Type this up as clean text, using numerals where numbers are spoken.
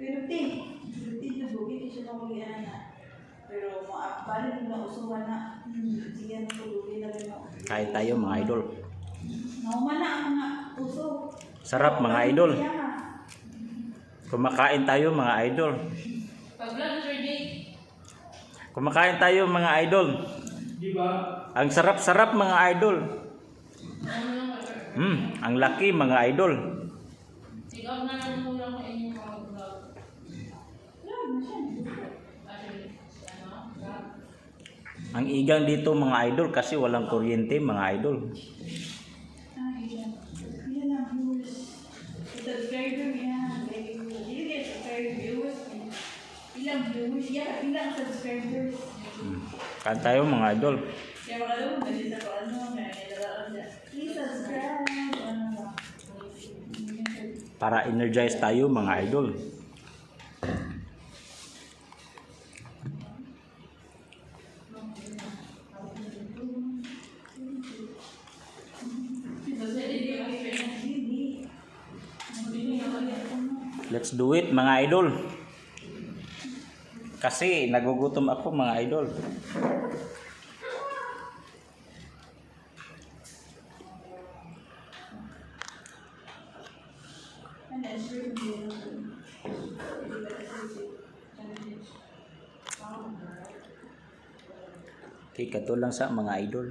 Pero na bukit siya na kulian na. Pero balik na usuhan na. Sige na tulubi na rin mo. Kain tayo mga idol. Nauman na ang mga puso. Sarap mga idol. Kumakain tayo mga idol. Kumakain tayo mga idol. Ang sarap-sarap mga idol. Ang laki mga idol. Ang igang dito mga idol kasi walang kuryente mga idol. Ilang subscribers. Kain tayo mga idol. Please subscribe. Para energize tayo mga idol. Let's do it mga idol. Kasi nagugutom ako mga idol. Okay, kato lang sa mga idol.